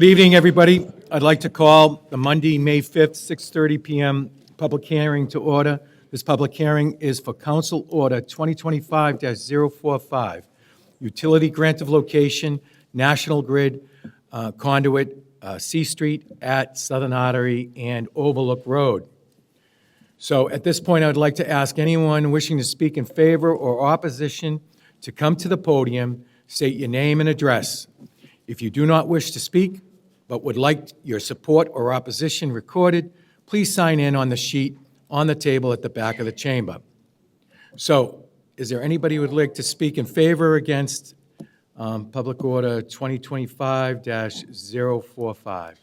Good evening, everybody. I'd like to call the Monday, May 5th, 6:30 PM public hearing to order. This public hearing is for Council Order 2025-045, Utility Grant of Location, National Grid Conduit, C Street at Southern Artery and Overlook Road. So at this point, I would like to ask anyone wishing to speak in favor or opposition to come to the podium, state your name and address. If you do not wish to speak, but would like your support or opposition recorded, please sign in on the sheet on the table at the back of the chamber. So, is there anybody who would like to speak in favor or against Public Order 2025-045?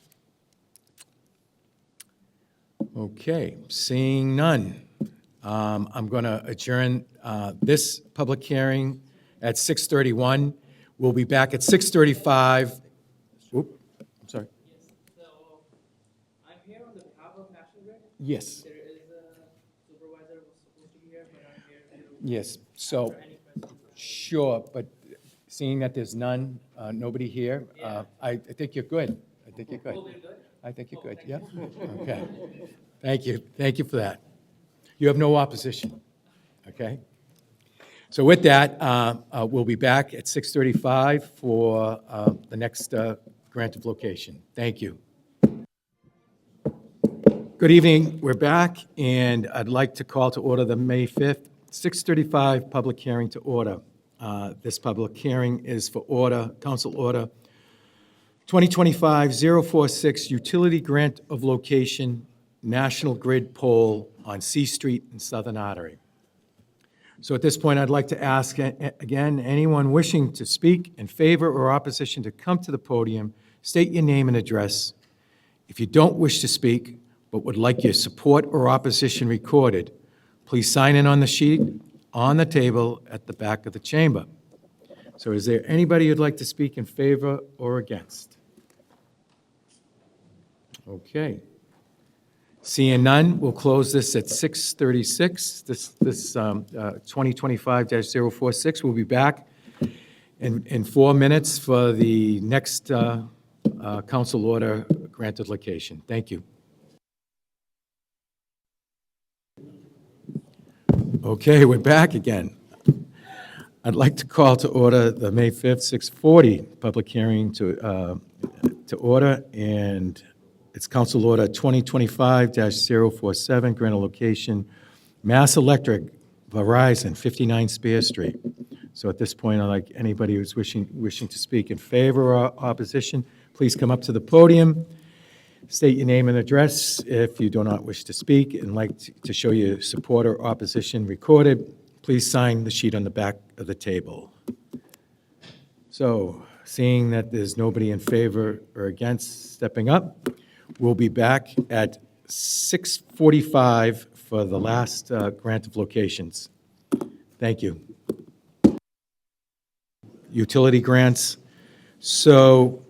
Okay, seeing none, I'm going to adjourn this public hearing at 6:31. We'll be back at 6:35. Oop, I'm sorry. So, I'm here on the behalf of National Grid. Yes, There is a supervisor who's supposed to be here, but I'm here to yes. So, answer any questions. sure, but seeing that there's none, nobody here, I think you're good. I think you're good. Oh, we're good? I think you're good, yeah? Okay. Thank you. Thank you for that. You have no opposition, okay? So with that, we'll be back at 6:35 for the next grant of location. Thank you. Good evening. We're back, and I'd like to call to order the May 5th, 6:35 public hearing to order. This public hearing is for Council Order 2025-046, Utility Grant of Location, National Grid Pole on C Street and Southern Artery. So at this point, I'd like to ask, again, anyone wishing to speak in favor or opposition to come to the podium, state your name and address. If you don't wish to speak, but would like your support or opposition recorded, please sign in on the sheet on the table at the back of the chamber. So is there anybody who'd like to speak in favor or against? Okay. Seeing none, we'll close this at 6:36. This 2025-046. We'll be back in 4 minutes for the next council order granted location. Thank you. Okay, we're back again. I'd like to call to order the May 5th, 6:40 public hearing to order, and it's Council Order 2025-047, grant of location, Mass Electric, Verizon, 59 Spear Street. So at this point, I'd like anybody who's wishing to speak in favor or opposition, please come up to the podium, state your name and address. If you do not wish to speak and like to show your support or opposition recorded, please sign the sheet on the back of the table. So, seeing that there's nobody in favor or against stepping up, we'll be back at 6:45 for the last grant of locations. Thank you. Utility grants. So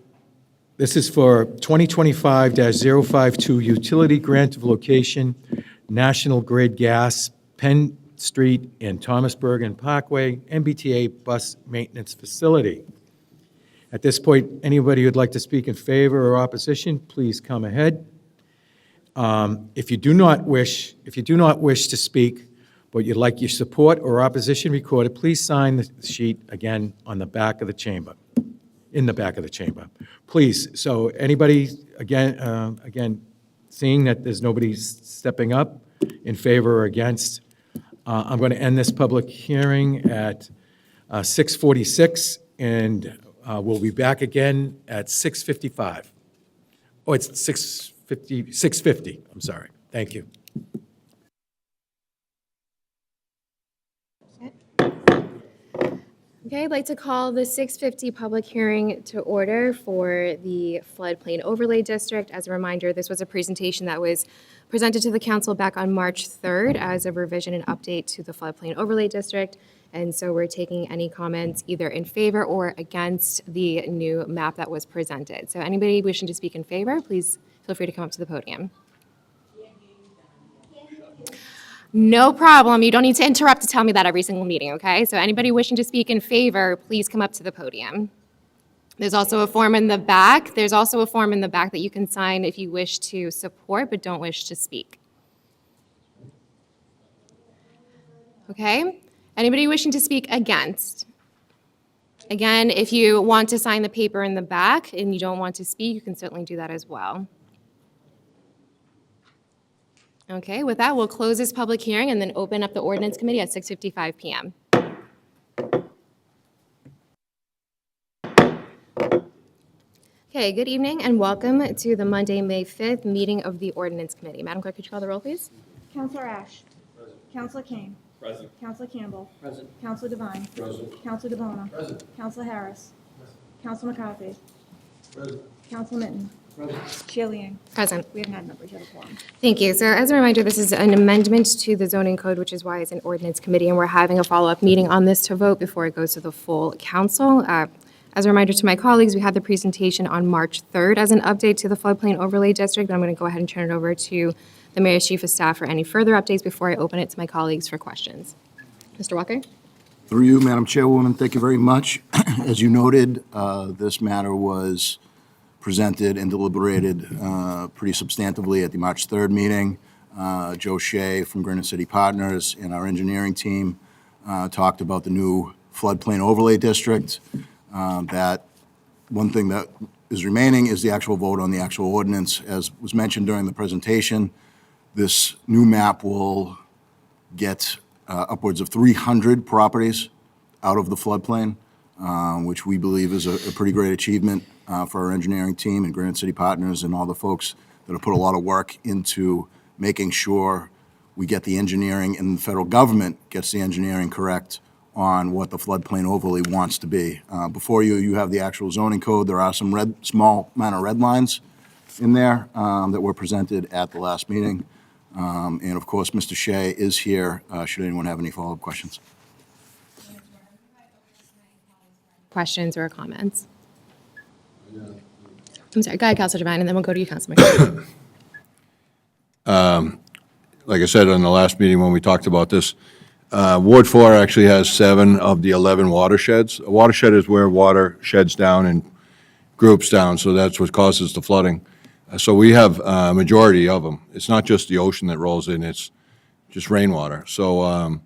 this is for 2025-052 Utility Grant of Location, National Grid Gas, Penn Street and Thomas Bergen Parkway, MBTA Bus Maintenance Facility. At this point, anybody who'd like to speak in favor or opposition, please come ahead. If you do not wish to speak, but you'd like your support or opposition recorded, please sign the sheet again on the back of the chamber, in the back of the chamber. Please, so anybody, again, seeing that there's nobody stepping up in favor or against, I'm going to end this public hearing at 6:46, and we'll be back again at 6:55. Oh, it's 6:50, I'm sorry. Thank you. Okay, I'd like to call the 6:50 public hearing to order for the Floodplain Overlay District. As a reminder, this was a presentation that was presented to the council back on March 3rd as a revision and update to the Floodplain Overlay District. And so we're taking any comments either in favor or against the new map that was presented. So anybody wishing to speak in favor, please feel free to come up to the podium. No problem. You don't need to interrupt to tell me that every single meeting, okay? So anybody wishing to speak in favor, please come up to the podium. There's also a form in the back. There's also a form in the back that you can sign if you wish to support but don't wish to speak. Okay? Anybody wishing to speak against? Again, if you want to sign the paper in the back and you don't want to speak, you can certainly do that as well. Okay, with that, we'll close this public hearing and then open up the ordinance committee at 6:55 PM. Okay, good evening and welcome to the Monday, May 5th meeting of the Ordinance Committee. Madam Clerk, could you call the roll, please? Counselor Ash. Present. Counselor Kane. Present. Counselor Campbell. Present. Counselor Devine. Present. Counselor DeBona. Present. Counselor Harris. Counselor McCarthy. Present. Counselor Minton. Present. Chair Liang. Present. We have 9 members. You have a quorum. Thank you. So as a reminder, this is an amendment to the zoning code, which is why it's an ordinance committee, and we're having a follow-up meeting on this to vote before it goes to the full council. As a reminder to my colleagues, we had the presentation on March 3rd as an update to the floodplain overlay district. I'm going to go ahead and turn it over to the mayor's chief of staff for any further updates before I open it to my colleagues for questions. Mr. Walker? Through you, Madam Chairwoman, thank you very much. As you noted, this matter was presented and deliberated pretty substantively at the March 3rd meeting. Joe Shea from Granite City Partners and our engineering team talked about the new floodplain overlay district. That one thing that is remaining is the actual vote on the actual ordinance. As was mentioned during the presentation, this new map will get upwards of 300 properties out of the floodplain, which we believe is a pretty great achievement for our engineering team and Granite City Partners and all the folks that have put a lot of work into making sure we get the engineering and the federal government gets the engineering correct on what the floodplain overlay wants to be. Before you, you have the actual zoning code. There are some small amount of red lines in there that were presented at the last meeting. And of course, Mr. Shea is here, should anyone have any follow-up questions. Questions or comments? I'm sorry, go ahead, Councilor Devine, and then we'll go to you, Councilor McCarthy. Like I said on the last meeting when we talked about this, Ward 4 actually has 7 of the 11 watersheds. A watershed is where water sheds down and groups down, so that's what causes the flooding. So we have a majority of them. It's not just the ocean that rolls in, it's just rainwater. So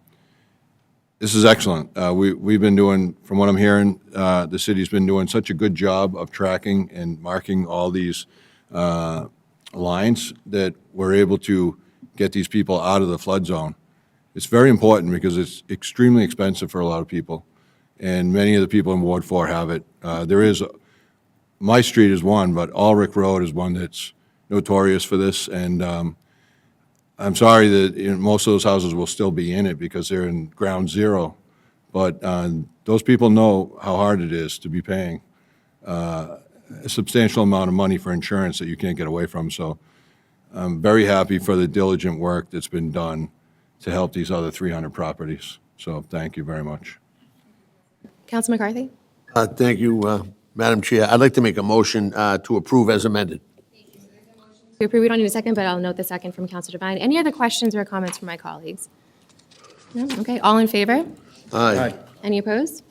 this is excellent. We've been doing, from what I'm hearing, the city's been doing such a good job of tracking and marking all these lines that we're able to get these people out of the flood zone. It's very important because it's extremely expensive for a lot of people, and many of the people in Ward 4 have it. My street is one, but Ulrich Road is one that's notorious for this, and I'm sorry that most of those houses will still be in it because they're in ground zero, but those people know how hard it is to be paying a substantial amount of money for insurance that you can't get away from. So I'm very happy for the diligent work that's been done to help these other 300 properties. So thank you very much. Councilor McCarthy? Thank you, Madam Chair. I'd like to make a motion to approve as amended. To approve, we don't need a second, but I'll note the second from Councilor Devine. Any other questions or comments from my colleagues? No? Okay, all in favor? Aye. Any opposed?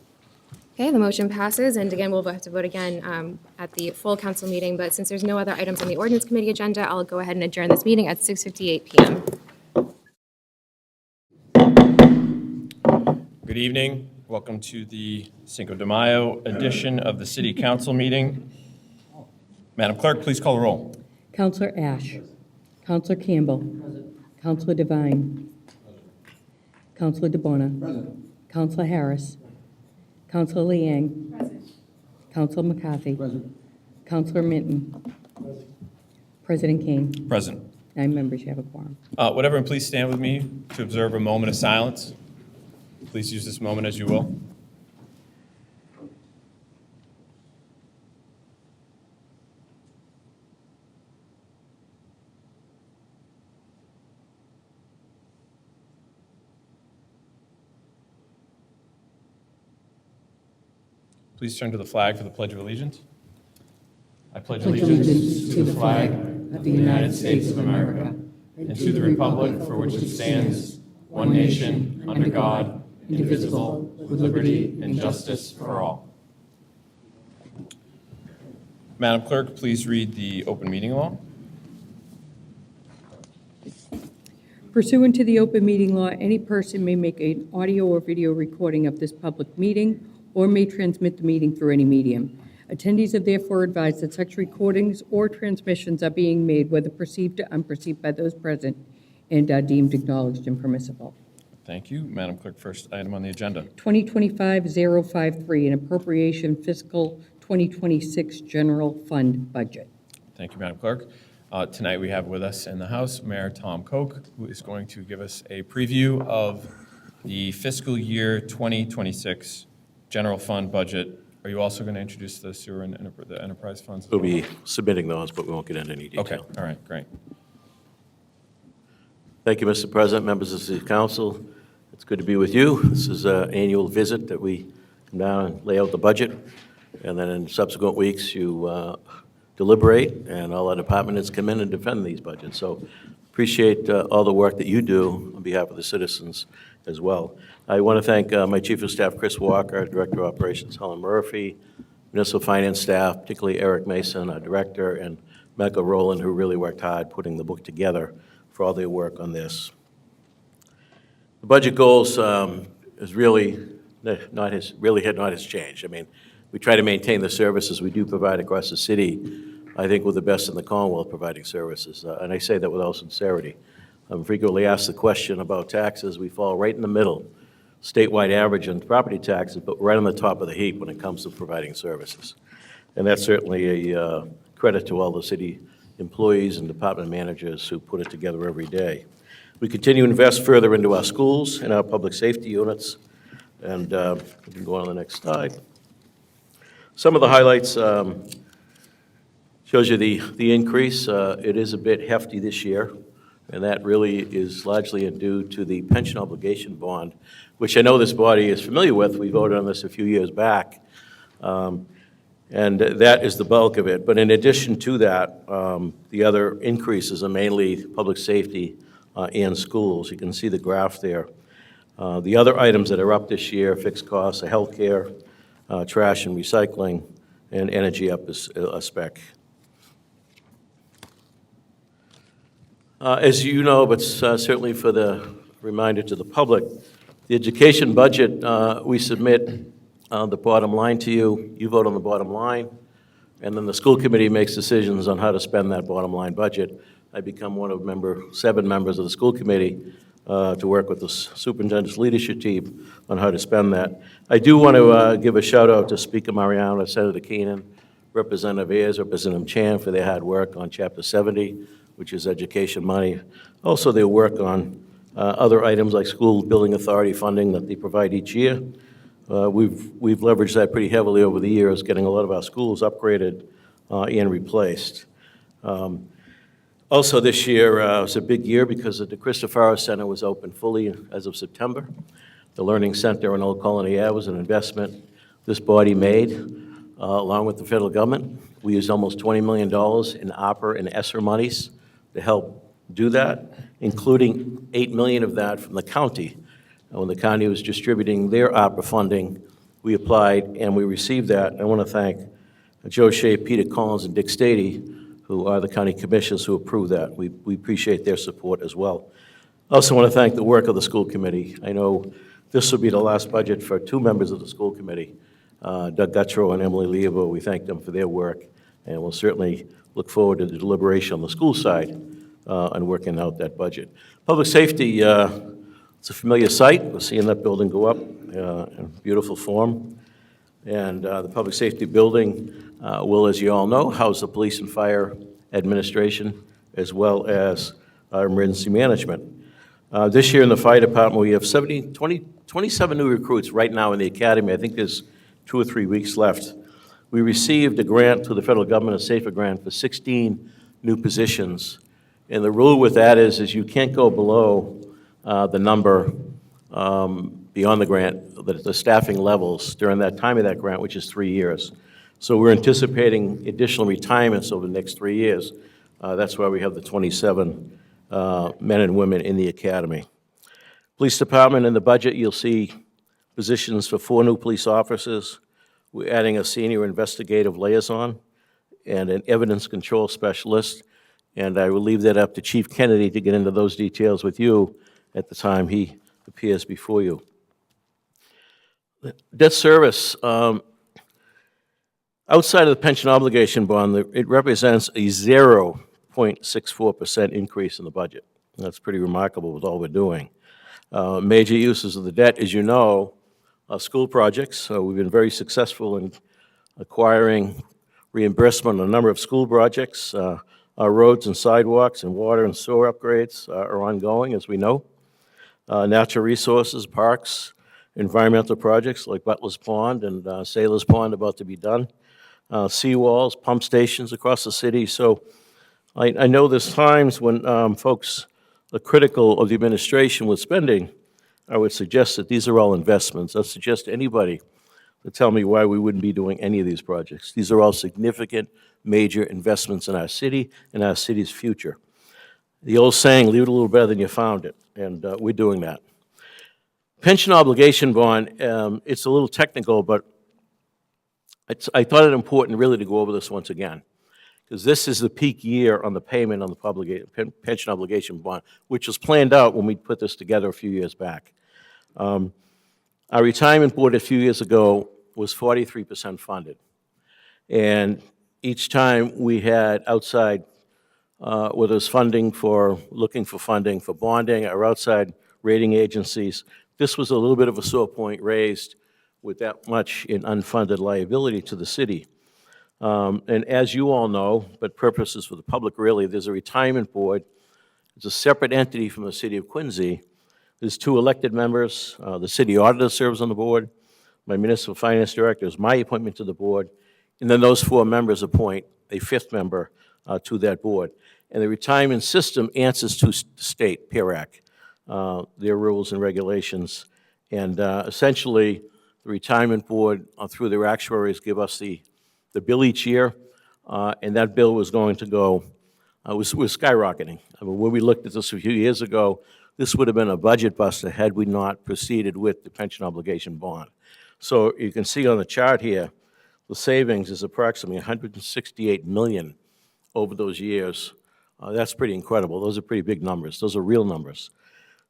Okay, the motion passes, and again, we'll have to vote again at the full council meeting, but since there's no other items on the ordinance committee agenda, I'll go ahead and adjourn this meeting at 6:58 PM. Good evening. Welcome to the Cinco de Mayo edition of the City Council meeting. Madam Clerk, please call the roll. Counselor Ash. Counselor Campbell. Counselor Devine. Counselor DeBona. Counselor Harris. Counselor Liang. Counselor McCarthy. Counselor Minton. President Kane. Present. 9 members, you have a quorum. Would everyone please stand with me to observe a moment of silence? Please use this moment as you will. Please turn to the flag for the Pledge of Allegiance. I pledge allegiance to the flag of the United States of America and to the republic for which it stands, one nation, under God, indivisible, with liberty and justice for all. Madam Clerk, please read the open meeting law. Pursuant to the open meeting law, any person may make an audio or video recording of this public meeting or may transmit the meeting through any medium. Attendees are therefore advised that such recordings or transmissions are being made, whether perceived or unperceived, by those present and are deemed acknowledged and permissible. Thank you. Madam Clerk, first item on the agenda. 2025-053, an appropriation fiscal 2026 general fund budget. Thank you, Madam Clerk. Tonight we have with us in the House Mayor Tom Koch, who is going to give us a preview of the fiscal year 2026 general fund budget. Are you also going to introduce the sewer and the enterprise funds? We'll be submitting those, but we won't get into any detail. Okay, all right, great. Thank you, Mr. President, members of the City Council. It's good to be with you. This is an annual visit that we come down and lay out the budget, and then in subsequent weeks, you deliberate, and all our department heads come in and defend these budgets. So appreciate all the work that you do on behalf of the citizens as well. I want to thank my Chief of Staff, Chris Walker, Director of Operations, Helen Murphy, Municipal Finance staff, particularly Eric Mason, our Director, and Michael Rowland, who really worked hard putting the book together, for all their work on this. The budget goals is really not has changed. I mean, we try to maintain the services we do provide across the city. I think we're the best in the Commonwealth providing services, and I say that with all sincerity. I'm frequently asked the question about taxes. We fall right in the middle, statewide average on property taxes, but right on the top of the heap when it comes to providing services. And that's certainly a credit to all the city employees and department managers who put it together every day. We continue to invest further into our schools and our public safety units. And we can go on to the next slide. Some of the highlights shows you the increase. It is a bit hefty this year, and that really is largely due to the pension obligation bond, which I know this body is familiar with. We voted on this a few years back. And that is the bulk of it. But in addition to that, the other increases are mainly public safety and schools. You can see the graph there. The other items that are up this year, fixed costs, are healthcare, trash and recycling, and energy up a spec. As you know, but certainly for the reminder to the public, the education budget, we submit the bottom line to you. You vote on the bottom line, and then the school committee makes decisions on how to spend that bottom line budget. I become one of 7 members of the school committee to work with the superintendent's leadership team on how to spend that. I do want to give a shout out to Speaker Mariano, Senator Keenan, Representative Ayers, Representative Chan for their hard work on Chapter 70, which is education money. Also their work on other items like school building authority funding that they provide each year. We've leveraged that pretty heavily over the years, getting a lot of our schools upgraded and replaced. Also this year was a big year because the Christopher Center was open fully as of September. The Learning Center on Old Colony Ave was an investment this body made along with the federal government. We used almost $20 million in ARPA and ESSER monies to help do that, including $8 million of that from the county. When the county was distributing their ARPA funding, we applied and we received that. I want to thank Joe Shea, Peter Collins, and Dick Stady, who are the county commissioners who approved that. We appreciate their support as well. I also want to thank the work of the school committee. I know this will be the last budget for 2 members of the school committee, Doug Guttrow and Emily Leabo. We thank them for their work, and we'll certainly look forward to the deliberation on the school side and working out that budget. Public safety, it's a familiar sight. We're seeing that building go up in beautiful form. And the public safety building will, as you all know, house the police and fire administration as well as emergency management. This year in the fire department, we have 27 new recruits right now in the academy. I think there's 2 or 3 weeks left. We received a grant through the federal government, a SAFER grant, for 16 new positions. And the rule with that is you can't go below the number beyond the grant, the staffing levels during that time of that grant, which is 3 years. So we're anticipating additional retirements over the next 3 years. That's why we have the 27 men and women in the academy. Police department, in the budget, you'll see positions for 4 new police officers. We're adding a senior investigative liaison and an evidence control specialist. And I will leave that up to Chief Kennedy to get into those details with you at the time he appears before you. Debt service, outside of the pension obligation bond, it represents a 0.64% increase in the budget. That's pretty remarkable with all we're doing. Major uses of the debt, as you know, are school projects. We've been very successful in acquiring reimbursement on a number of school projects. Our roads and sidewalks and water and sewer upgrades are ongoing, as we know. Natural resources, parks, environmental projects like Butler's Pond and Sailor's Pond about to be done. Seawalls, pump stations across the city. So I know there's times when folks are critical of the administration with spending. I would suggest that these are all investments. I'd suggest to anybody to tell me why we wouldn't be doing any of these projects. These are all significant, major investments in our city and our city's future. The old saying, leave it a little better than you found it, and we're doing that. Pension obligation bond, it's a little technical, but I thought it important really to go over this once again, because this is the peak year on the payment on the pension obligation bond, which was planned out when we put this together a few years back. Our retirement board a few years ago was 43% funded. And each time we had outside, whether it was looking for funding for bonding or outside rating agencies, this was a little bit of a sore point raised with that much in unfunded liability to the city. And as you all know, but purposes for the public really, there's a retirement board. It's a separate entity from the city of Quincy. There's 2 elected members. The city auditor serves on the board. My municipal finance director is my appointment to the board. And then those 4 members appoint a 5th member to that board. And the retirement system answers to state, PIRAC, their rules and regulations. And essentially, the retirement board, through their actuaries, give us the bill each year, and that bill was going to go, was skyrocketing. I mean, when we looked at this a few years ago, this would have been a budget buster had we not proceeded with the pension obligation bond. So you can see on the chart here, the savings is approximately $168 million over those years. That's pretty incredible. Those are pretty big numbers. Those are real numbers.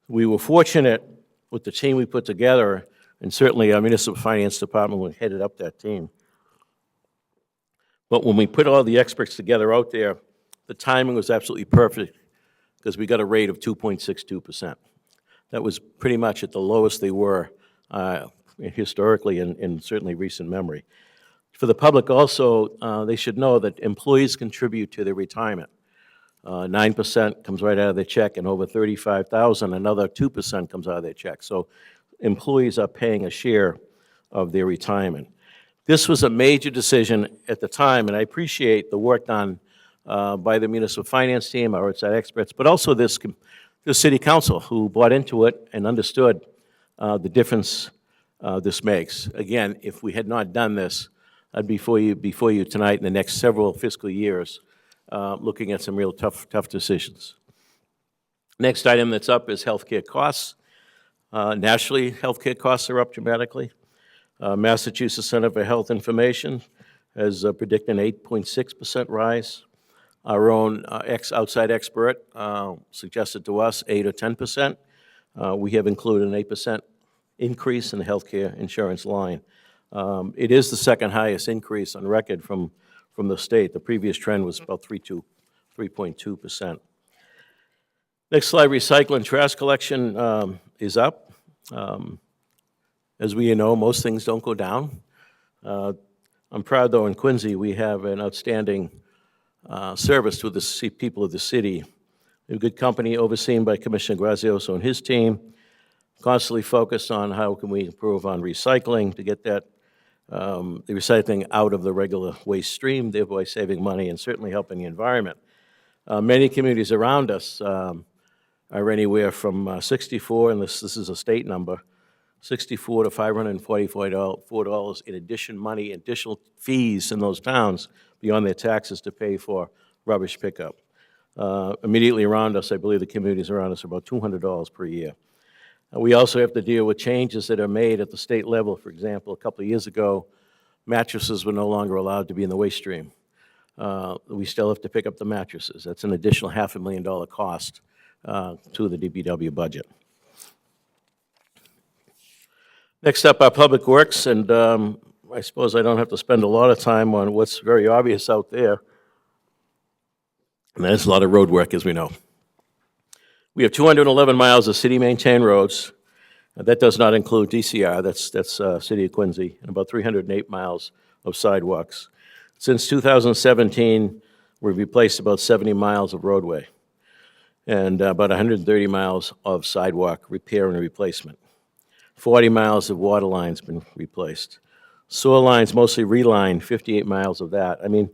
We were fortunate with the team we put together, and certainly our municipal finance department headed up that team. But when we put all the experts together out there, the timing was absolutely perfect because we got a rate of 2.62%. That was pretty much at the lowest they were historically and certainly recent memory. For the public also, they should know that employees contribute to their retirement. 9% comes right out of their check, and over $35,000, another 2% comes out of their check. So employees are paying a share of their retirement. This was a major decision at the time, and I appreciate the work done by the municipal finance team, our outside experts, but also this city council who bought into it and understood the difference this makes. Again, if we had not done this, I'd be before you tonight in the next several fiscal years, looking at some real tough decisions. Next item that's up is healthcare costs. Nationally, healthcare costs are up dramatically. Massachusetts Center for Health Information has predicted an 8.6% rise. Our own outside expert suggested to us 8 or 10%. We have included an 8% increase in the healthcare insurance line. It is the second highest increase on record from the state. The previous trend was about 3.2%. Next slide, recycling trash collection is up. As we know, most things don't go down. I'm proud, though, in Quincy, we have an outstanding service to the people of the city. We have good company overseen by Commissioner Grazioso and his team, constantly focused on how can we improve on recycling to get that the recycling out of the regular waste stream, thereby saving money and certainly helping the environment. Many communities around us are anywhere from 64, and this is a state number, 64 to $544 in additional fees in those towns beyond their taxes to pay for rubbish pickup. Immediately around us, I believe the communities around us are about $200 per year. We also have to deal with changes that are made at the state level. For example, a couple of years ago, mattresses were no longer allowed to be in the waste stream. We still have to pick up the mattresses. That's an additional $500,000 cost to the DPW budget. Next up, our Public Works, and I suppose I don't have to spend a lot of time on what's very obvious out there. And there's a lot of road work, as we know. We have 211 miles of city-maintained roads. That does not include DCR, that's City of Quincy, and about 308 miles of sidewalks. Since 2017, we've replaced about 70 miles of roadway and about 130 miles of sidewalk repair and replacement. 40 miles of water lines been replaced. Sewer lines, mostly relined, 58 miles of that. I mean,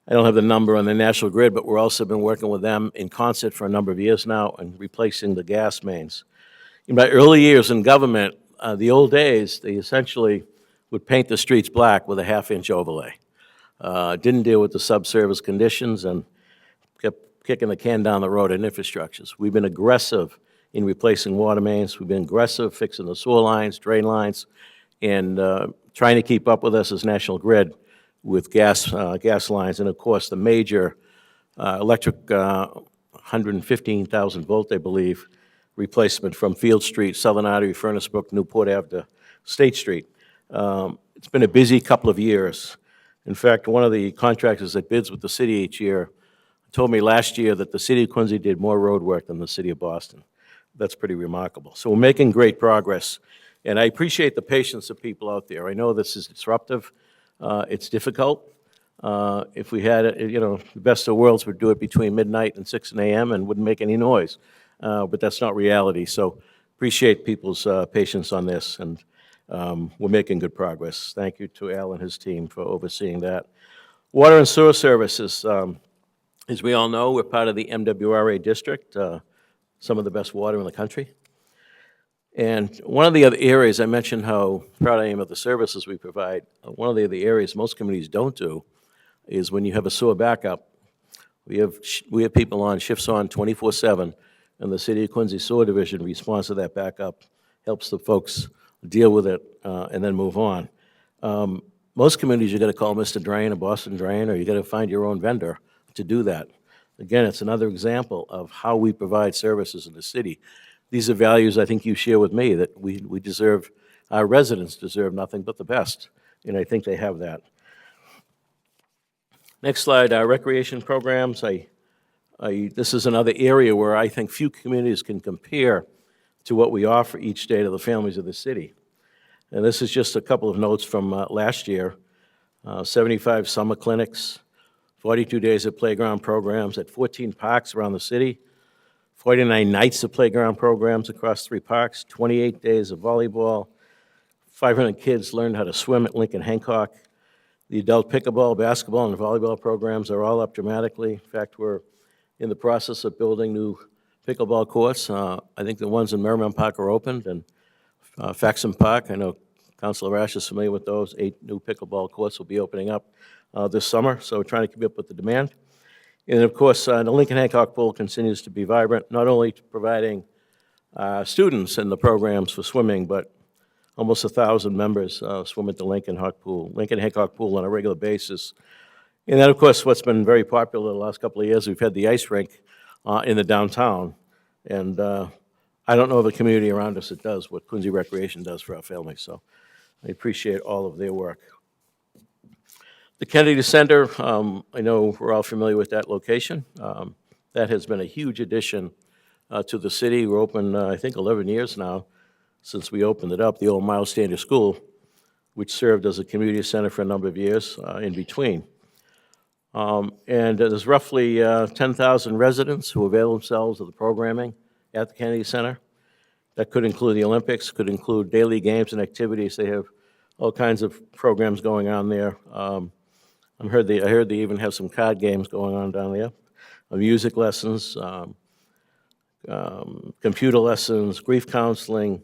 I don't have the number on the National Grid, but we're also been working with them in concert for a number of years now and replacing the gas mains. In my early years in government, the old days, they essentially would paint the streets black with a half-inch overlay. Didn't deal with the subsurface conditions and kept kicking the can down the road in infrastructures. We've been aggressive in replacing water mains. We've been aggressive fixing the sewer lines, drain lines, and trying to keep up with us as National Grid with gas lines, and of course, the major electric 115,000 volt, I believe, replacement from Field Street, Southern Artery, Furnace Brook, Newport Ave to State Street. It's been a busy couple of years. In fact, one of the contractors that bids with the city each year told me last year that the city of Quincy did more road work than the city of Boston. That's pretty remarkable. So we're making great progress, and I appreciate the patience of people out there. I know this is disruptive. It's difficult. If we had, the best of worlds would do it between midnight and 6 a.m. and wouldn't make any noise. But that's not reality. So appreciate people's patience on this, and we're making good progress. Thank you to Al and his team for overseeing that. Water and sewer services. As we all know, we're part of the MWRA district, some of the best water in the country. And one of the other areas, I mentioned how proud I am of the services we provide. One of the other areas most communities don't do is when you have a sewer backup, we have people on, shifts on 24/7, and the City of Quincy Sewer Division responds to that backup, helps the folks deal with it, and then move on. Most communities, you got to call Mr. Drain or Boston Drain, or you got to find your own vendor to do that. Again, it's another example of how we provide services in the city. These are values I think you share with me, that we deserve, our residents deserve nothing but the best, and I think they have that. Next slide, our recreation programs. This is another area where I think few communities can compare to what we offer each day to the families of the city. And this is just a couple of notes from last year. 75 summer clinics, 42 days of playground programs at 14 parks around the city, 49 nights of playground programs across 3 parks, 28 days of volleyball, 500 kids learned how to swim at Lincoln Hancock. The adult pickleball, basketball, and volleyball programs are all up dramatically. In fact, we're in the process of building new pickleball courts. I think the ones in Merriman Park are opened, and Faxon Park, I know Councilor Ash is familiar with those. 8 new pickleball courts will be opening up this summer, so we're trying to keep up with the demand. And of course, the Lincoln Hancock Pool continues to be vibrant, not only providing students in the programs for swimming, but almost 1,000 members swim at the Lincoln Hancock Pool on a regular basis. And then, of course, what's been very popular the last couple of years, we've had the ice rink in the downtown. And I don't know of a community around us that does what Quincy Recreation does for our families, so I appreciate all of their work. The Kennedy Center, I know we're all familiar with that location. That has been a huge addition to the city. We're open, I think, 11 years now since we opened it up, the old Miles Standard School, which served as a community center for a number of years in between. And there's roughly 10,000 residents who avail themselves of the programming at the Kennedy Center. That could include the Olympics, could include daily games and activities. They have all kinds of programs going on there. I heard they even have some card games going on down there, music lessons, computer lessons, grief counseling.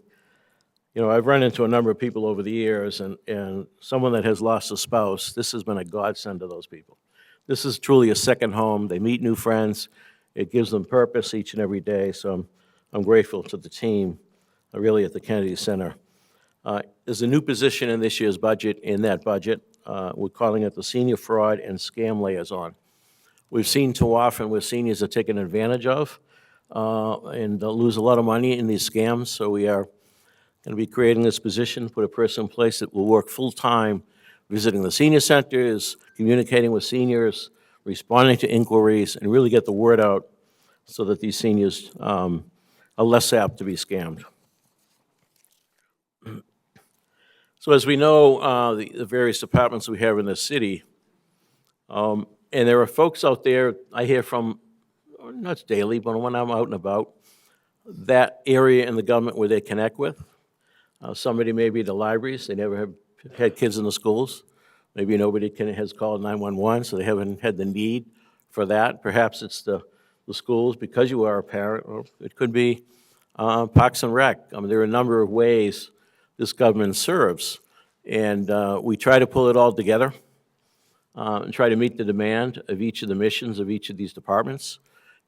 You know, I've run into a number of people over the years, and someone that has lost a spouse, this has been a godsend to those people. This is truly a second home. They meet new friends. It gives them purpose each and every day, so I'm grateful to the team, really, at the Kennedy Center. There's a new position in this year's budget, We're calling it the Senior Fraud and Scam Liaison. We've seen too often where seniors are taken advantage of and they'll lose a lot of money in these scams, so we are going to be creating this position, put a person in place that will work full-time, visiting the senior centers, communicating with seniors, responding to inquiries, and really get the word out so that these seniors are less apt to be scammed. So as we know, the various departments we have in the city, and there are folks out there I hear from, not daily, but when I'm out and about, that area in the government where they connect with. Somebody may be the libraries, they never have had kids in the schools. Maybe nobody has called 911, so they haven't had the need for that. Perhaps it's the schools because you are a parent, or it could be Parks and Rec. I mean, there are a number of ways this government serves, and we try to pull it all together and try to meet the demand of each of the missions of each of these departments,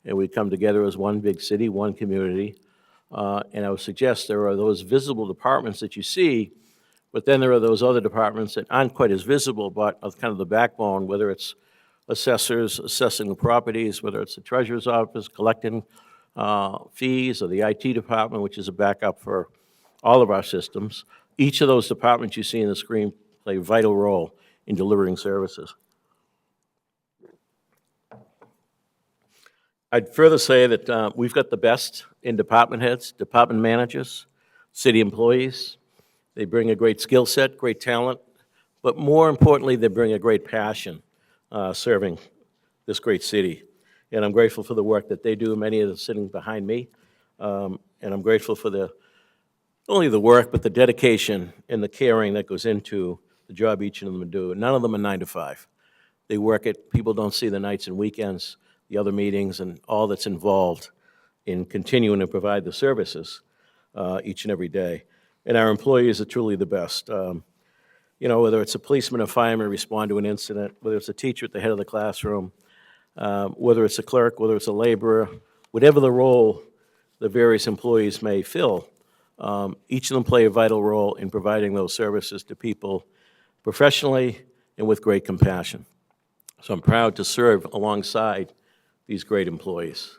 and we come together as one big city, one community, and I would suggest there are those visible departments that you see, but then there are those other departments that aren't quite as visible, but are kind of the backbone, whether it's assessors assessing the properties, whether it's the treasurer's office collecting fees, or the IT department, which is a backup for all of our systems. Each of those departments you see in the screen play a vital role in delivering services. I'd further say that we've got the best in department heads, department managers, city employees. They bring a great skill set, great talent, but more importantly, they bring a great passion serving this great city. And I'm grateful for the work that they do. Many of them sitting behind me. And I'm grateful for not only the work, but the dedication and the caring that goes into the job each of them do. None of them are 9 to 5. They work it. People don't see the nights and weekends, the other meetings, and all that's involved in continuing to provide the services each and every day. And our employees are truly the best. You know, whether it's a policeman or fireman respond to an incident, whether it's a teacher at the head of the classroom, whether it's a clerk, whether it's a laborer, whatever the role the various employees may fill, each of them play a vital role in providing those services to people professionally and with great compassion. So I'm proud to serve alongside these great employees.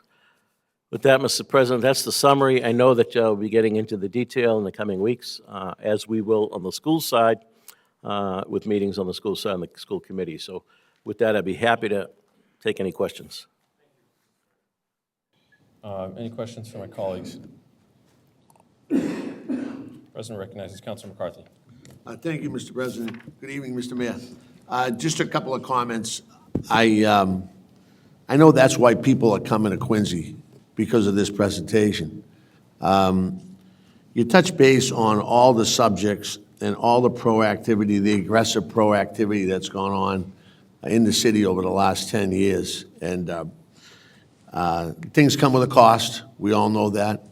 With that, Mr. President, that's the summary. I know that we'll be getting into the detail in the coming weeks, as we will on the school side, with meetings on the school side and the school committee. So with that, I'd be happy to take any questions. Any questions from my colleagues? President recognizes Councilor McCarthy. Thank you, Mr. President. Good evening, Mr. Mayor. Just a couple of comments. I know that's why people are coming to Quincy, because of this presentation. You touch base on all the subjects and all the proactivity, the aggressive proactivity that's gone on in the city over the last 10 years. And things come with a cost, we all know that.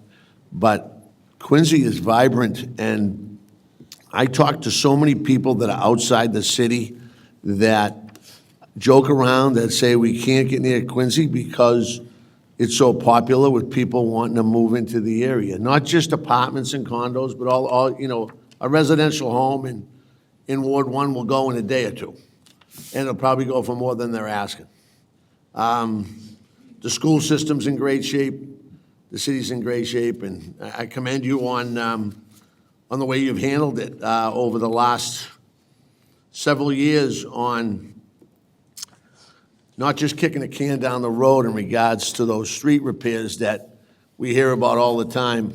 But Quincy is vibrant, and I talk to so many people that are outside the city that joke around, that say we can't get near Quincy because it's so popular with people wanting to move into the area. Not just apartments and condos, but all you know, a residential home in Ward 1 will go in a day or two. And it'll probably go for more than they're asking. The school system's in great shape. The city's in great shape, and I commend you on the way you've handled it over the last several years on not just kicking a can down the road in regards to those street repairs that we hear about all the time.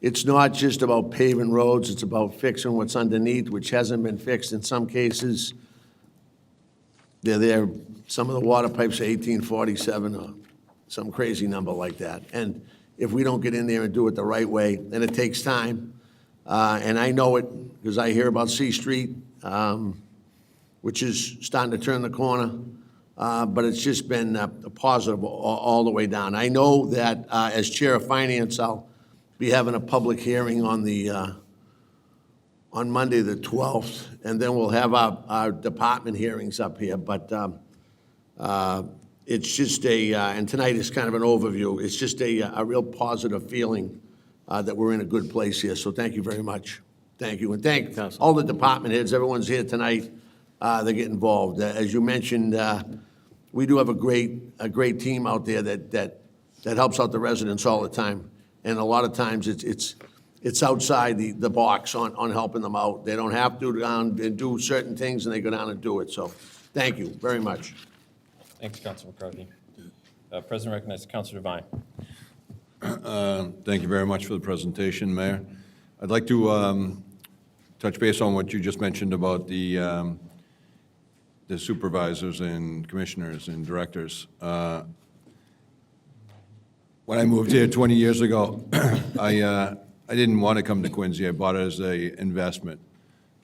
It's not just about paving roads, it's about fixing what's underneath, which hasn't been fixed in some cases. They're there, some of the water pipes are 1847 or some crazy number like that. And if we don't get in there and do it the right way, then it takes time. And I know it because I hear about C Street, which is starting to turn the corner. But it's just been a positive all the way down. I know that as Chair of Finance, I'll be having a public hearing on Monday the 12th, and then we'll have our department hearings up here. But it's just and tonight is kind of an overview. It's just a real positive feeling that we're in a good place here. So thank you very much. Thank you. And thank all the department heads. Everyone's here tonight. that get involved. As you mentioned, we do have a great team out there that helps out the residents all the time. And a lot of times, it's outside the box on helping them out. They don't have to go down and do certain things, and they go down and do it. So, thank you very much. Thanks, Councilor McCarthy. President recognizes Councilor Devine. Thank you very much for the presentation, Mayor. I'd like to touch base on what you just mentioned about the supervisors and commissioners and directors. When I moved here 20 years ago, I didn't want to come to Quincy. I bought it as an investment.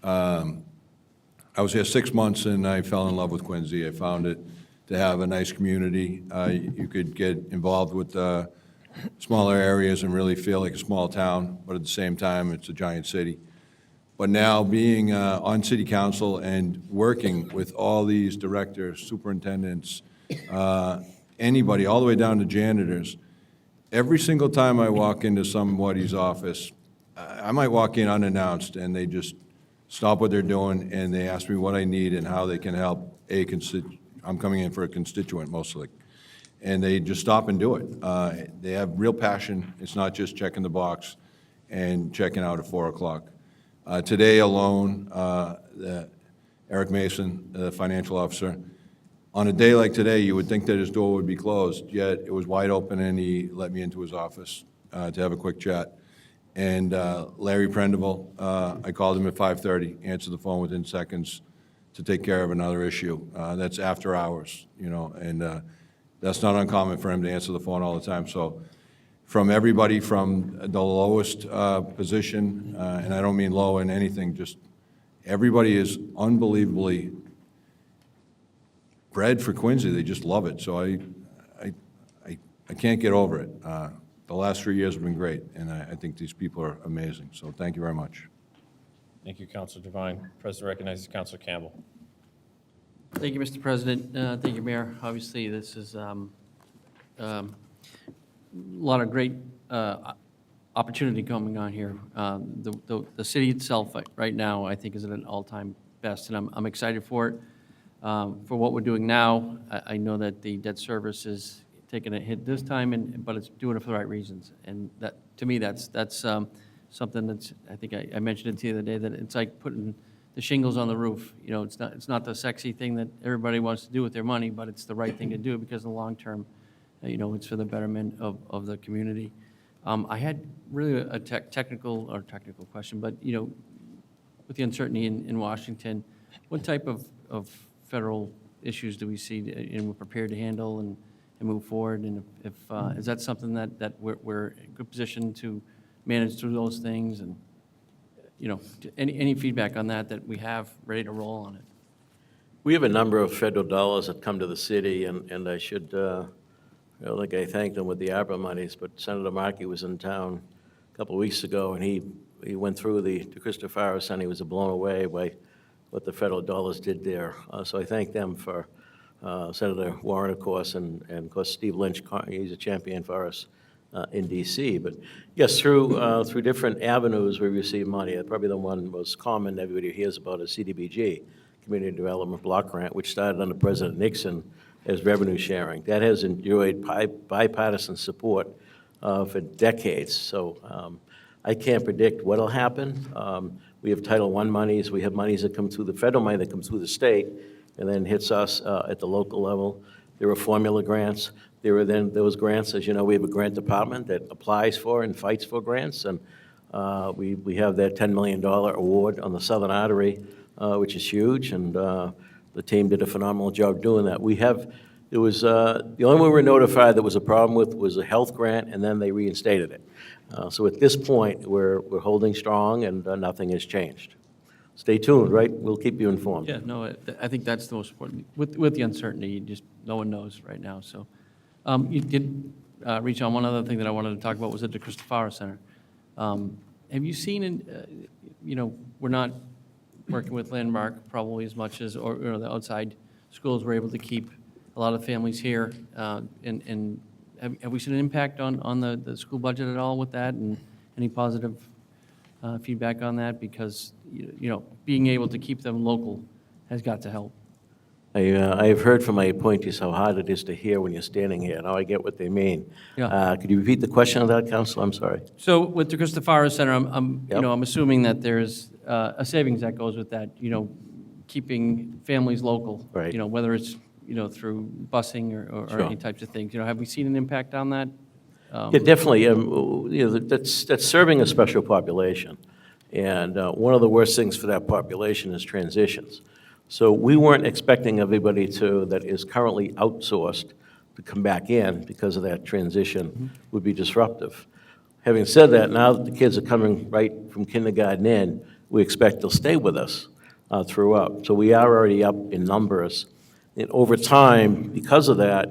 I was here 6 months, and I fell in love with Quincy. I found it to have a nice community. You could get involved with smaller areas and really feel like a small town, but at the same time, it's a giant city. But now, being on city council and working with all these directors, superintendents, anybody, all the way down to janitors, every single time I walk into somebody's office, I might walk in unannounced, and they just stop what they're doing, and they ask me what I need and how they can help I'm coming in for a constituent mostly. And they just stop and do it. They have real passion. It's not just checking the box and checking out at 4 o'clock. Today alone, Eric Mason, the financial officer, on a day like today, you would think that his door would be closed, yet it was wide open, and he let me into his office to have a quick chat. And Larry Prendeville, I called him at 5:30, answered the phone within seconds to take care of another issue. That's after hours, and that's not uncommon for him to answer the phone all the time. So from everybody from the lowest position, and I don't mean low in anything, just everybody is unbelievably bred for Quincy. They just love it. So I can't get over it. The last 3 years have been great, and I think these people are amazing. So thank you very much. Thank you, Councilor Devine. President recognizes Councilor Campbell. Thank you, Mr. President. Thank you, Mayor. Obviously, this is a lot of great opportunity coming on here. The city itself right now, I think, is at an all-time best, and I'm excited for it. For what we're doing now, I know that the debt service is taking a hit this time, but it's doing it for the right reasons. And that, to me, that's something that's, I think I mentioned it to you the other day, that it's like putting the shingles on the roof. It's not the sexy thing that everybody wants to do with their money, but it's the right thing to do because in the long term, it's for the betterment of the community. I had really a technical question, but, with the uncertainty in Washington, what type of federal issues do we see and we're prepared to handle and move forward? And if is that something that we're in a good position to manage through those things? And, any feedback on that we have ready to roll on it? We have a number of federal dollars that come to the city, and I should, I thanked them with the ARPA monies, but Senator Markey was in town a couple of weeks ago, and he went through the Christopherson, and he was blown away by what the federal dollars did there. So I thank them for Senator Warren, of course, and of course Steve Lynch. He's a champion for us in D.C. But yes, through different avenues we receive money. Probably the one most common everybody hears about is CDBG, Community Development Block Grant, which started under President Nixon as revenue sharing. That has enjoyed bipartisan support for decades. So I can't predict what will happen. We have Title I monies. We have monies that come through the federal money that comes through the state and then hits us at the local level. There are formula grants. There are then those grants, as you know, we have a grant department that applies for and fights for grants. And we have that $10 million award on the Southern Artery, which is huge. And the team did a phenomenal job doing that. The only one we were notified that was a problem with was a health grant, and then they reinstated it. So at this point, we're holding strong, and nothing has changed. Stay tuned, right? We'll keep you informed. Yeah, no, I think that's the most important. With the uncertainty, no one knows right now. So you did reach on one other thing that I wanted to talk about was at the Christopher Center. Have you seen, we're not working with Landmark probably as much as, or the outside schools were able to keep a lot of families here. And have we seen an impact on the school budget at all with that, and any positive feedback on that? Because, being able to keep them local has got to help. I've heard from my appointees how hard it is to hear when you're standing here. Now I get what they mean. Yeah. Could you repeat the question of that, Council? I'm sorry. So with the Christopher Center, I'm Yep. I'm assuming that there's a savings that goes with that, keeping families local. Right. Whether it's, through busing or Sure. any types of things. Have we seen an impact on that? Yeah, definitely. That's serving a special population. And one of the worst things for that population is transitions. So we weren't expecting everybody that is currently outsourced to come back in because of that transition would be disruptive. Having said that, now that the kids are coming right from kindergarten in, we expect they'll stay with us throughout. So we are already up in numbers. And over time, because of that,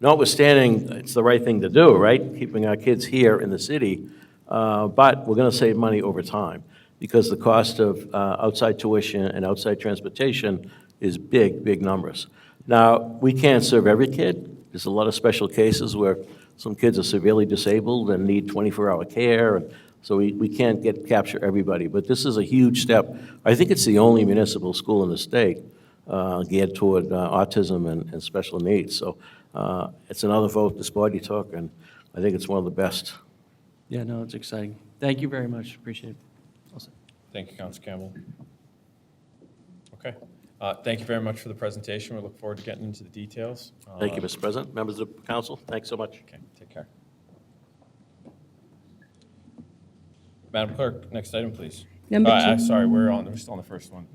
notwithstanding, it's the right thing to do, right? Keeping our kids here in the city, but we're going to save money over time because the cost of outside tuition and outside transportation is big, big numbers. Now, we can't serve every kid. There's a lot of special cases where some kids are severely disabled and need 24-hour care, and so we can't capture everybody. But this is a huge step. I think it's the only municipal school in the state geared toward autism and special needs. So it's another vote this body took, and I think it's one of the best. Yeah, no, it's exciting. Thank you very much. Appreciate it. Thank you, Council Campbell. Okay. Thank you very much for the presentation. We look forward to getting into the details. Thank you, Mr. President, members of the council. Thanks so much. Okay, take care. Madam Clerk, next item, please. Number two. Sorry, we're still on the first one.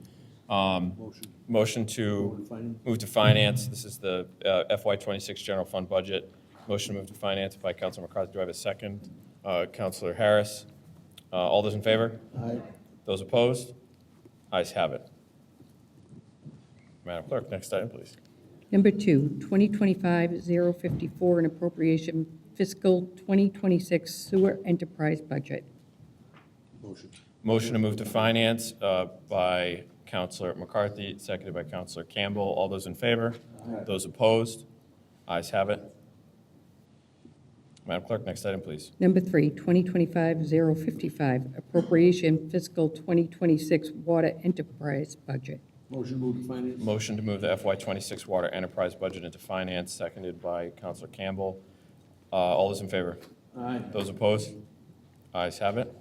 Motion to move to finance. This is the FY26 general fund budget. Motion to move to finance by Councilor McCarthy. Do I have a second? Councilor Harris. All those in favor? Aye. Those opposed? Ayes have it. Madam Clerk, next item, please. Number two, 2025-054, an appropriation fiscal 2026 sewer enterprise budget. Motion to move to finance by Councilor McCarthy, seconded by Councilor Campbell. All those in favor? Aye. Those opposed? Ayes have it. Madam Clerk, next item, please. Number three, 2025-055, appropriation fiscal 2026 water enterprise budget. Motion to move the FY26 water enterprise budget into finance, seconded by Councilor Campbell. All those in favor? Aye. Those opposed? Ayes have it.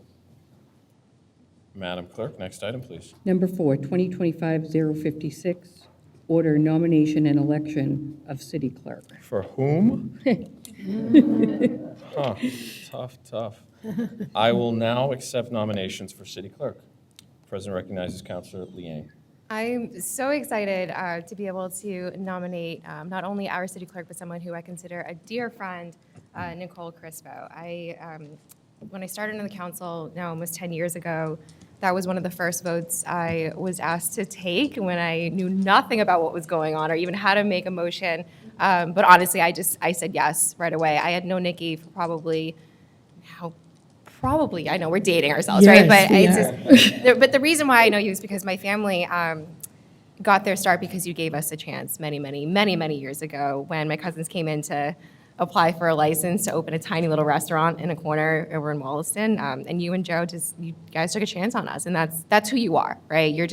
Madam Clerk, next item, please. Number four, 2025-056, order nomination and election of city clerk. For whom? Huh, tough. I will now accept nominations for city clerk. President recognizes Councilor Liang. I'm so excited to be able to nominate not only our city clerk, but someone who I consider a dear friend, Nicole Crispo. When I started in the council now almost 10 years ago, that was one of the first votes I was asked to take when I knew nothing about what was going on or even how to make a motion. But honestly, I said yes right away. I had known Nikki for probably, I know we're dating ourselves, right? But but the reason why I know you is because my family got their start because you gave us a chance many years ago when my cousins came in to apply for a license to open a tiny little restaurant in a corner over in Wollaston. And you and Joe you guys took a chance on us, and that's who you are, right? You're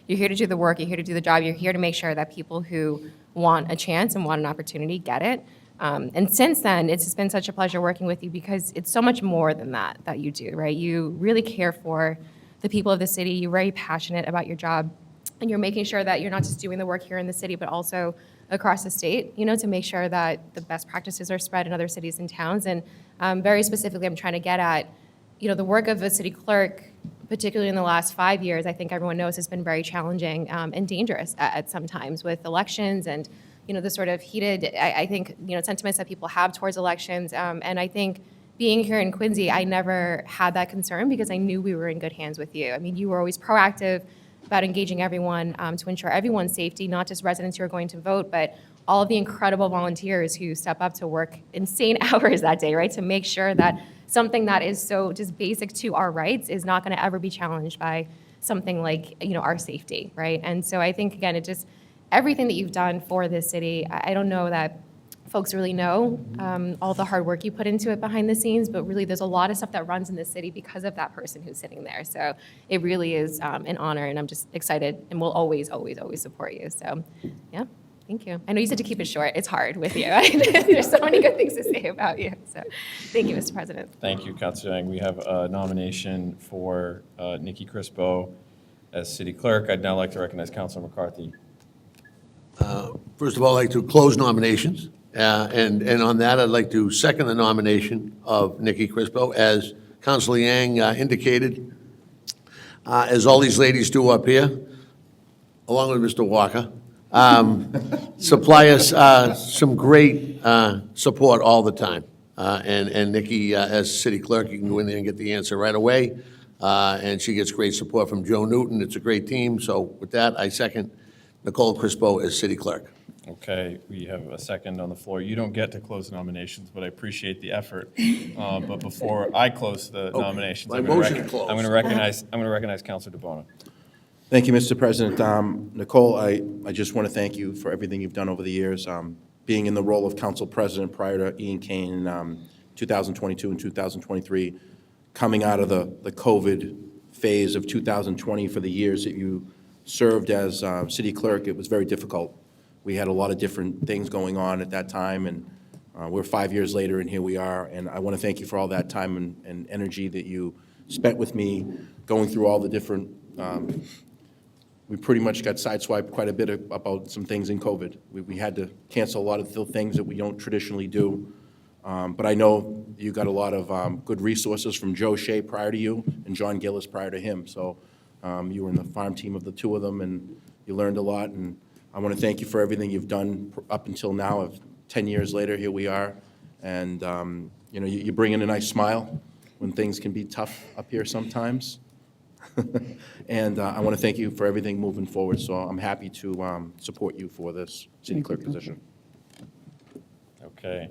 here to do the work, you're here to do the job, you're here to make sure that people who want a chance and want an opportunity get it. And since then, it's just been such a pleasure working with you because it's so much more than that you do, right? You really care for the people of the city. You're very passionate about your job, and you're making sure that you're not just doing the work here in the city, but also across the state, to make sure that the best practices are spread in other cities and towns. And very specifically, I'm trying to get at, the work of a city clerk, particularly in the last 5 years, I think everyone knows has been very challenging and dangerous at some times with elections and the sort of heated, I think, sentiments that people have towards elections. And I think being here in Quincy, I never had that concern because I knew we were in good hands with you. I mean, you were always proactive about engaging everyone to ensure everyone's safety, not just residents who are going to vote, but all of the incredible volunteers who step up to work insane hours that day, right, to make sure that something that is so just basic to our rights is not going to ever be challenged by something like, our safety, right? And so I think, again, it just, everything that you've done for this city, I don't know that folks really know all the hard work you put into it behind the scenes, but really there's a lot of stuff that runs in the city because of that person who's sitting there. So it really is an honor, and I'm just excited, and we'll always, always, always support you. So, yeah, thank you. I know you said to keep it short. It's hard with you. There's so many good things to say about you. So thank you, Mr. President. Thank you, Councilor Yang. We have a nomination for Nikki Crispo as city clerk. I'd now like to recognize Councilor McCarthy. First of all, I'd like to close nominations, and on that, I'd like to second the nomination of Nikki Crispo, as Councilor Yang indicated, as all these ladies do up here, along with Mr. Walker, supply us some great support all the time. And Nikki, as city clerk, you can go in there and get the answer right away, and she gets great support from Joe Newton. It's a great team, so with that, I second Nicole Crispo as city clerk. Okay, we have a second on the floor. You don't get to close nominations, but I appreciate the effort. But before I close the nominations, My I'm gonna motion to close. I'm going to recognize Councilor DeBona. Thank you, Mr. President. Nicole, I just want to thank you for everything you've done over the years. Being in the role of council president prior to Ian Kane in 2022 and 2023, coming out of the COVID phase of 2020 for the years that you served as city clerk, it was very difficult. We had a lot of different things going on at that time, and we're 5 years later, and here we are. And I want to thank you for all that time and energy that you spent with me, going through all the different, we pretty much got sideswiped quite a bit about some things in COVID. We had to cancel a lot of the things that we don't traditionally do. But I know you got a lot of good resources from Joe Shea prior to you and John Gillis prior to him. So you were in the farm team of the two of them, and you learned a lot. And I want to thank you for everything you've done up until now. 10 years later, here we are. And, you know, you bring in a nice smile when things can be tough up here sometimes. And I want to thank you for everything moving forward. So I'm happy to support you for this city clerk position. Okay.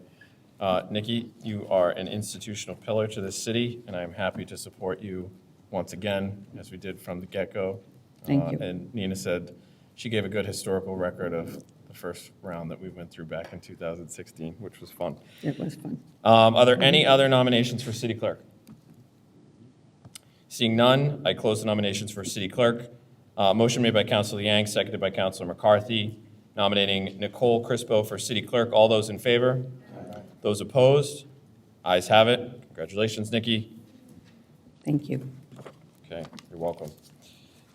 Nikki, you are an institutional pillar to this city, and I'm happy to support you once again, as we did from the get-go. Thank you. And Nina said she gave a good historical record of the first round that we went through back in 2016, which was fun. It was fun. Are there any other nominations for city clerk? Seeing none, I close the nominations for city clerk. Motion made by Councilor Yang, seconded by Councilor McCarthy, nominating Nicole Crispo for city clerk. All those in favor? Those opposed? Ayes have it. Congratulations, Nikki. Thank you. Okay, you're welcome.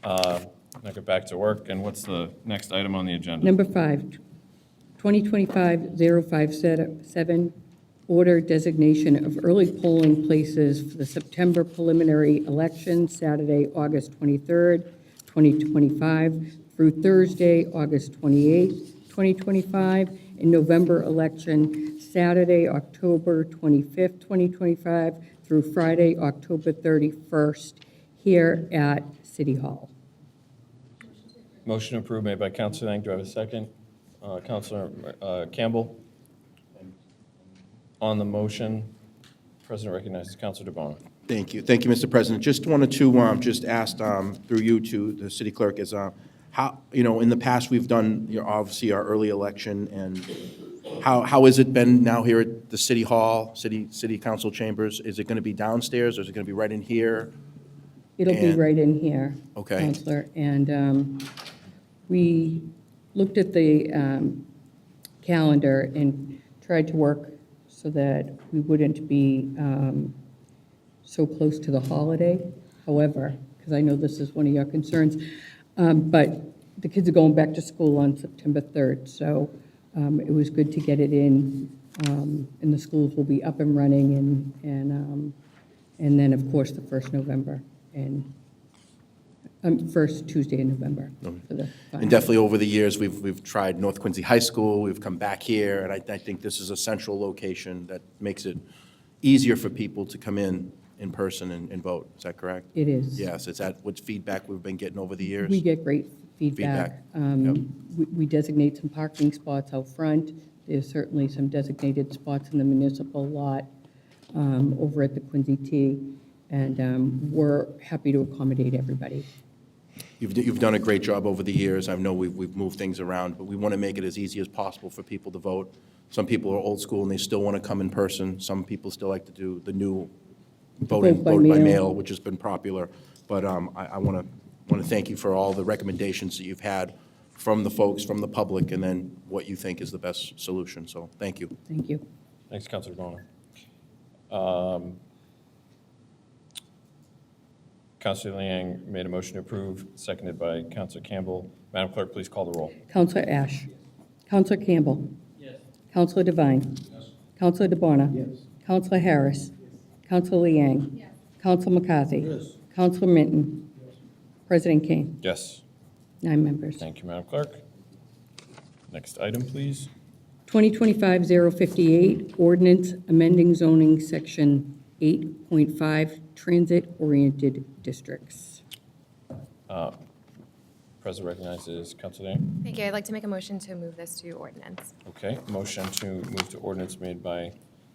Now get back to work, and what's the next item on the agenda? Number 5, 2025-057, order designation of early polling places for the September preliminary election, Saturday, August 23rd, 2025, through Thursday, August 28th, 2025, and November election, Saturday, October 25th, 2025, through Friday, October 31st, here at City Hall. Motion approved made by Councilor Yang. Do I have a second? Councilor Campbell? On the motion, President recognizes Councilor DeBona. Thank you. Thank you, Mr. President. Just wanted to just ask through you to the city clerk is how, you know, in the past we've done, you know, obviously our early election, and how has it been now here at the City Hall, City Council chambers? Is it going to be downstairs, or is it going to be right in here? It'll be And- right in here, Okay. Counselor. And we looked at the calendar and tried to work so that we wouldn't be so close to the holiday. However, because I know this is one of your concerns, but the kids are going back to school on September 3rd, so it was good to get it in, and the schools will be up and running, and then, of course, the first November, and first Tuesday in November for the And definitely over the years, we've tried North Quincy High School, we've come back here, and I think this is a central location that makes it easier for people to come in person and vote. Is that correct? It is. Yes, is that what feedback we've been getting over the years? We get great feedback. Yep. We designate some parking spots out front. There's certainly some designated spots in the municipal lot over at the Quincy T, and we're happy to accommodate everybody. You've done a great job over the years. I know we've moved things around, but we want to make it as easy as possible for people to vote. Some people are old school and they still want to come in person. Some people still like to do the new vote by mail, which has been popular. But I want to thank you for all the recommendations that you've had from the folks, from the public, and then what you think is the best solution. So thank you. Thank you. Thanks, Councilor DeBona. Councilor Liang made a motion to approve, seconded by Councilor Campbell. Madam Clerk, please call the roll. Counselor Ash. Counselor Campbell. Yes. Counselor Devine. Counselor DeBona. Counselor Harris. Counselor Liang. Counselor McCarthy. Counselor Minton. President Kane. Yes. 9 members. Thank you, Madam Clerk. Next item, please. 2025-058, ordinance amending zoning section 8.5, transit-oriented districts. President recognizes Councilor Liang. Thank you. I'd like to make a motion to move this to ordinance. Okay, motion to move to ordinance made by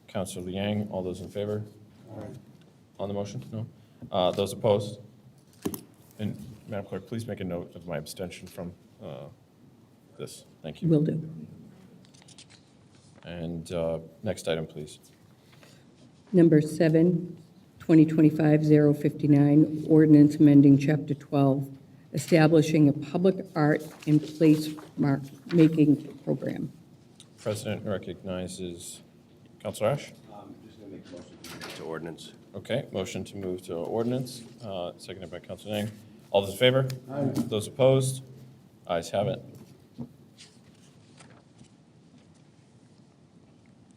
Councilor Liang. All those in favor? On the motion? No? Those opposed? And Madam Clerk, please make a note of my abstention from this. Thank you. Will do. And next item, please. Number 7, 2025-059, ordinance amending Chapter 12, establishing a public art and place making program. President recognizes Councilor Ash. Just going to make a motion to move to ordinance. Okay, motion to move to ordinance, seconded by Councilor Liang. All those in favor? Aye. Those opposed? Ayes have it.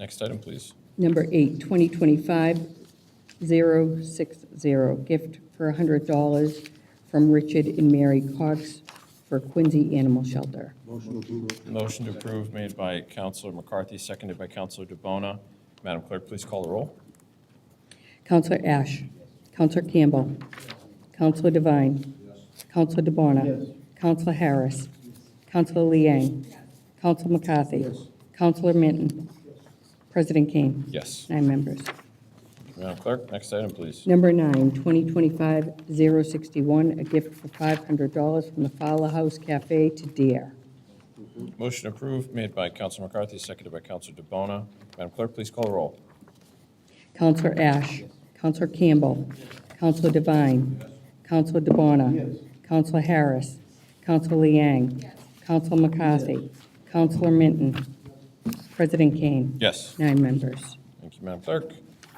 Next item, please. Number 8, 2025-060, gift for $100 from Richard and Mary Cox for Quincy Animal Shelter. Motion to approve made by Councilor McCarthy, seconded by Councilor DeBona. Madam Clerk, please call the roll. Counselor Ash. Counselor Campbell. Counselor Devine. Counselor DeBona. Counselor Harris. Counselor Liang. Counselor McCarthy. Counselor Minton. President Kane. Yes. 9 members. Madam Clerk, next item, please. Number 9, 2025-061, a gift for $500 from the Fowler House Cafe to Dare. Motion approved made by Councilor McCarthy, seconded by Councilor DeBona. Madam Clerk, please call the roll. Counselor Ash. Counselor Campbell. Counselor Devine. Counselor DeBona. Counselor Harris. Counselor Liang. Counselor McCarthy. Counselor Minton. President Kane. Yes. 9 members. Thank you, Madam Clerk.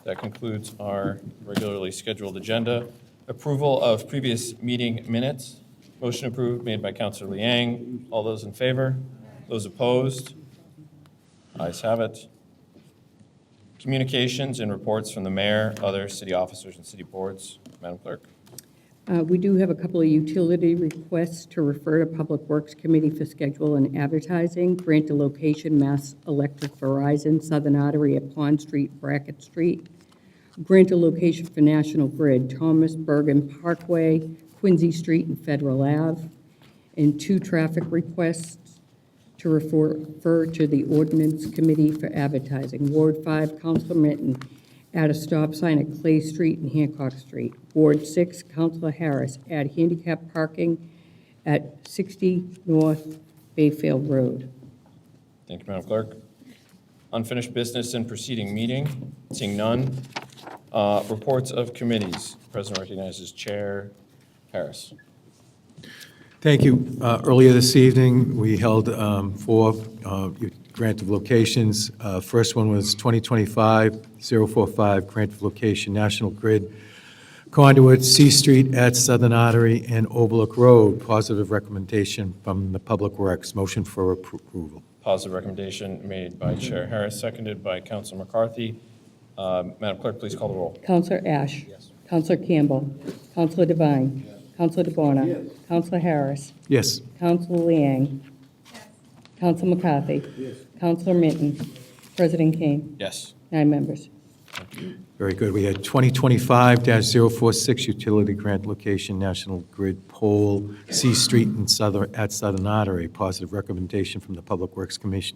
That concludes our regularly scheduled agenda. Approval of previous meeting minutes. Motion approved made by Councilor Liang. All those in favor? Those opposed? Ayes have it. Communications and reports from the mayor, other city officers, and city boards. Madam Clerk. We do have a couple of utility requests to refer to Public Works Committee for schedule and advertising. Grant a location, Mass Electric Verizon, Southern Artery at Pond Street, Brackett Street. Grant a location for National Grid, Thomas Bergen Parkway, Quincy Street, and Federal Ave. And 2 traffic requests to refer to the Ordinance Committee for advertising. Ward 5, Councilor Minton, add a stop sign at Clay Street and Hancock Street. Ward 6, Councilor Harris, add handicap parking at 60 North Bayfield Road. Thank you, Madam Clerk. Unfinished business and preceding meeting. Seeing none. Reports of committees. President recognizes Chair Harris. Thank you. Earlier this evening, we held 4 grant of locations. First one was 2025-045, grant of location, National Grid, Conduit, C Street at Southern Artery and Overlook Road. Positive recommendation from the Public Works. Motion for approval. Positive recommendation made by Chair Harris, seconded by Councilor McCarthy. Madam Clerk, please call the roll. Counselor Ash. Yes. Counselor Campbell. Counselor Devine. Yes. Counselor DeBona. Yes. Counselor Harris. Yes. Counselor Liang. Yes. Counselor McCarthy. Yes. Counselor Minton. President Kane. Yes. 9 members. Very good. We had 2025-046, utility grant location, National Grid pole, C Street and at Southern Artery. Positive recommendation from the Public Works Committee.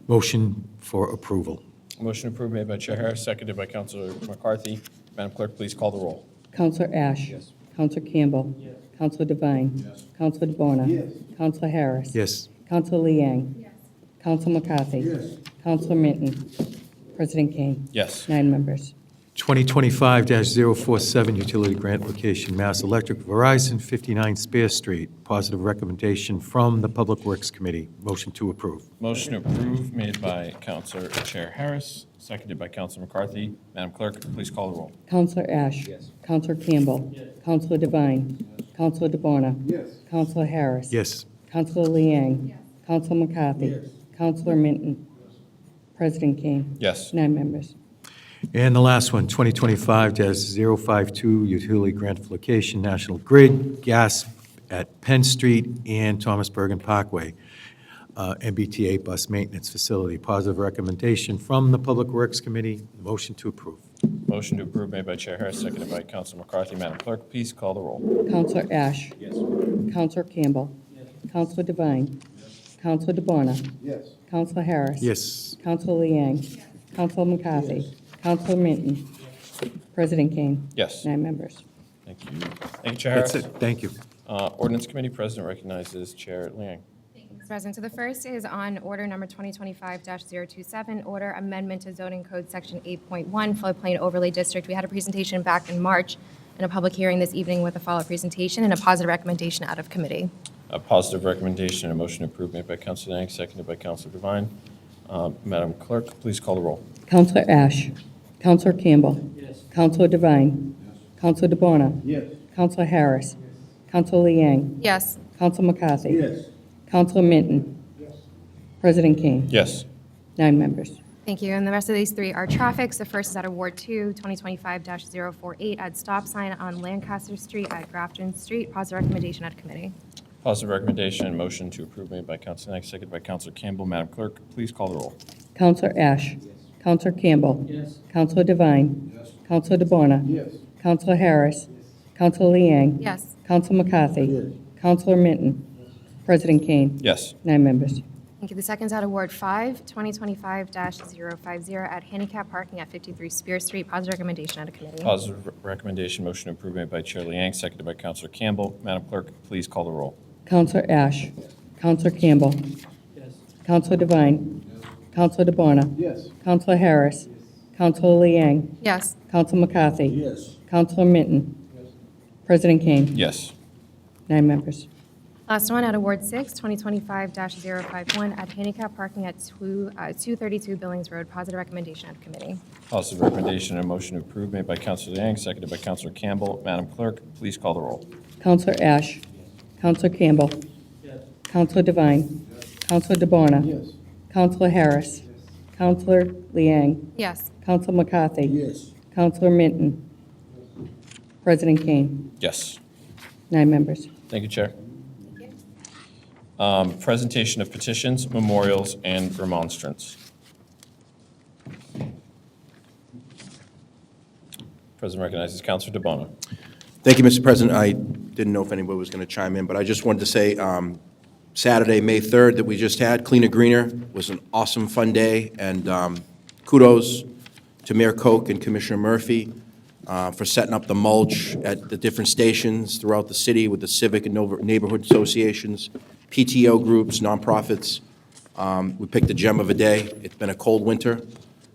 Motion for approval. Motion approved made by Chair Harris, seconded by Councilor McCarthy. Madam Clerk, please call the roll. Counselor Ash. Yes. Counselor Campbell. Counselor Devine. Counselor DeBona. Counselor Harris. Yes. Counselor Liang. Counselor McCarthy. Counselor Minton. President Kane. Yes. 9 members. 2025-047 utility grant location, Mass Electric, Verizon, 59 Spear Street. Positive recommendation from the Public Works Committee. Motion to approve. Motion to approve made by Counselor Chair Harris, seconded by Counselor McCarthy. Madam Clerk, please call the roll. Counselor Ash. Counselor Campbell. Counselor Devine. Counselor DeBona. Counselor Harris. Yes. Counselor Liang. Counselor McCarthy. Counselor Minton. President Kane. Yes. 9 members. And the last one, 2025-052 utility grant for location, National Grid, gas at Penn Street and Thomas Bergen Parkway, MBTA bus maintenance facility. Positive recommendation from the Public Works Committee. Motion to approve. Motion to approve made by Chair Harris, seconded by Counselor McCarthy. Madam Clerk, please call the roll. Counselor Ash. Counselor Campbell. Counselor Devine. Counselor DeBona. Counselor Harris. Yes. Counselor Liang. Counselor McCarthy. Counselor Minton. President Kane. Yes. 9 members. Thank you. Thank you, Chair Harris. That's it. Thank you. Ordinance Committee President recognizes Chair Liang. Mr. President, so the first is on order number 2025-027, order amendment to zoning code section 8.1 floodplain overlay district. We had a presentation back in March and a public hearing this evening with a follow-up presentation and a positive recommendation out of committee. A positive recommendation and a motion approved made by Counselor Liang, seconded by Counselor Devine. Madam Clerk, please call the roll. Counselor Ash. Counselor Campbell. Counselor Devine. Counselor DeBona. Counselor Harris. Counselor Liang. Yes. Counselor McCarthy. Counselor Minton. President Kane. Yes. 9 members. Thank you. And the rest of these three are traffics. The first is at Award 2, 2025-048, add stop sign on Lancaster Street at Grafton Street. Positive recommendation out of committee. Positive recommendation and motion to approve made by Counselor Liang, seconded by Counselor Campbell. Madam Clerk, please call the roll. Counselor Ash. Counselor Campbell. Counselor Devine. Counselor DeBona. Counselor Harris. Counselor Liang. Yes. Counselor McCarthy. Counselor Minton. President Kane. Yes. 9 members. Thank you. The second is at Award 5, 2025-050, at handicap parking at 53 Spear Street. Positive recommendation out of committee. Positive recommendation, motion approved made by Chair Liang, seconded by Counselor Campbell. Madam Clerk, please call the roll. Counselor Ash. Counselor Campbell. Counselor Devine. Counselor DeBona. Counselor Harris. Counselor Liang. Yes. Counselor McCarthy. Counselor Minton. President Kane. Yes. 9 members. Last one, at Award 6, 2025-051, at handicap parking at 232 Billings Road. Positive recommendation out of committee. Positive recommendation and motion approved made by Counselor Liang, seconded by Counselor Campbell. Madam Clerk, please call the roll. Counselor Ash. Counselor Campbell. Counselor Devine. Counselor DeBona. Counselor Harris. Counselor Liang. Yes. Counselor McCarthy. Counselor Minton. President Kane. Yes. 9 members. Thank you, Chair. Presentation of petitions, memorials, and remonstrance. President recognizes Counselor DeBona. Thank you, Mr. President. I didn't know if anybody was going to chime in, but I just wanted to say Saturday, May 3rd, that we just had, Cleaner Greener, was an awesome, fun day, and kudos to Mayor Koch and Commissioner Murphy for setting up the mulch at the different stations throughout the city with the civic and neighborhood associations, PTO groups, nonprofits. We picked a gem of a day. It's been a cold winter.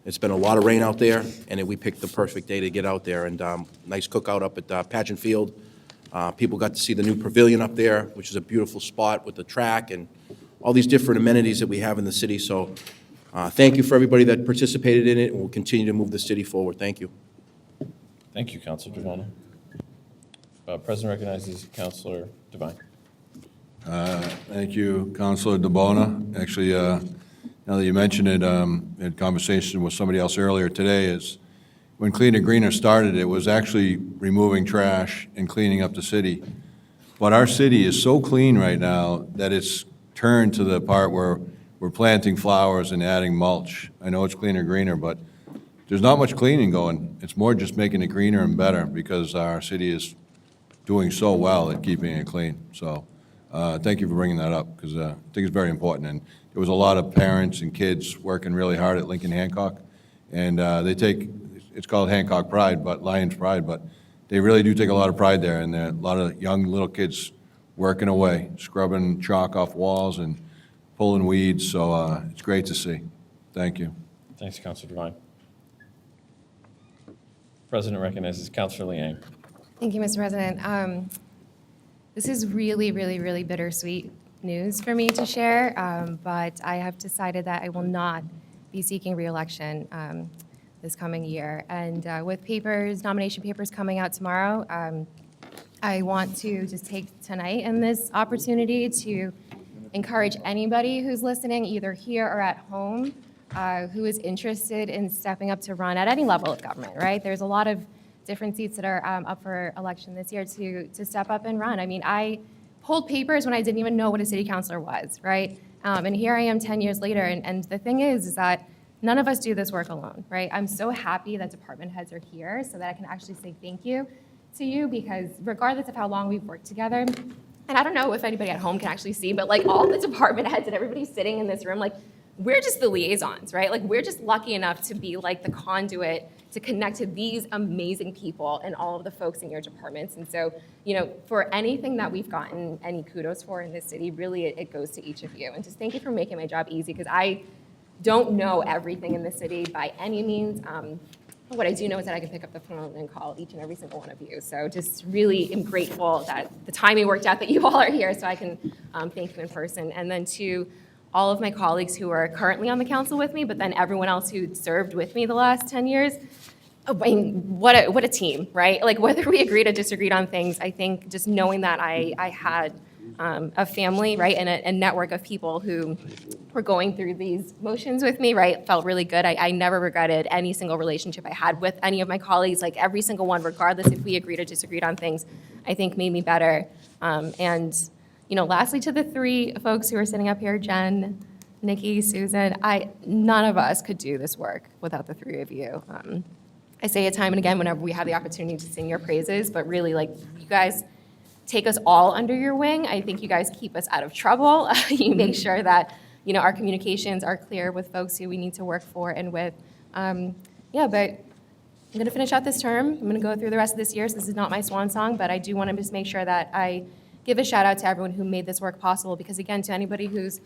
It's been a lot of rain out there, and we picked the perfect day to get out there. And nice cookout up at Pageant Field. People got to see the new pavilion up there, which is a beautiful spot with the track and all these different amenities that we have in the city. So thank you for everybody that participated in it, and we'll continue to move the city forward. Thank you. Thank you, Counselor DeBona. President recognizes Counselor Devine. Thank you, Counselor DeBona. Actually, now that you mention it, in conversation with somebody else earlier today, is when Cleaner Greener started, it was actually removing trash and cleaning up the city. But our city is so clean right now that it's turned to the part where we're planting flowers and adding mulch. I know it's Cleaner Greener, but there's not much cleaning going. It's more just making it greener and better because our city is doing so well at keeping it clean. So thank you for bringing that up because I think it's very important. And there was a lot of parents and kids working really hard at Lincoln Hancock. And they take, it's called Hancock Pride, but Lions Pride, but they really do take a lot of pride there, and there are a lot of young little kids working away, scrubbing chalk off walls and pulling weeds, so it's great to see. Thank you. Thanks, Counselor Devine. President recognizes Counselor Liang. Thank you, Mr. President. This is really, really, really bittersweet news for me to share, but I have decided that I will not be seeking reelection this coming year. And with nomination papers coming out tomorrow, I want to just take tonight and this opportunity to encourage anybody who's listening, either here or at home, who is interested in stepping up to run at any level of government, right? There's a lot of different seats that are up for election this year to step up and run. I mean, I pulled papers when I didn't even know what a city councilor was, right? And here I am 10 years later, and the thing is that none of us do this work alone, right? I'm so happy that department heads are here so that I can actually say thank you to you, because regardless of how long we've worked together, and I don't know if anybody at home can actually see, but like all the department heads and everybody sitting in this room, like we're just the liaisons, right? Like we're just lucky enough to be like the conduit to connect to these amazing people and all of the folks in your departments. And so, you know, for anything that we've gotten any kudos for in this city, really it goes to each of you. And just thank you for making my job easy, because I don't know everything in the city by any means. What I do know is that I can pick up the phone and call each and every single one of you. So just really am grateful that the timing worked out that you all are here so I can thank you in person. And then to all of my colleagues who are currently on the council with me, but then everyone else who served with me the last 10 years, I mean, what a team, right? Like whether we agreed or disagreed on things, I think just knowing that I had a family, right, and a network of people who were going through these motions with me, right, felt really good. I never regretted any single relationship I had with any of my colleagues. Like every single one, regardless if we agreed or disagreed on things, I think made me better. And, you know, lastly, to the three folks who are sitting up here, Jen, Nikki, Susan, none of us could do this work without the three of you. I say it time and again whenever we have the opportunity to sing your praises, but really, like, you guys take us all under your wing. I think you guys keep us out of trouble. You make sure that, you know, our communications are clear with folks who we need to work for and with. Yeah, but I'm going to finish out this term. I'm going to go through the rest of this year, so this is not my swan song, but I do want to just make sure that I give a shout out to everyone who made this work possible, because again, to anybody who's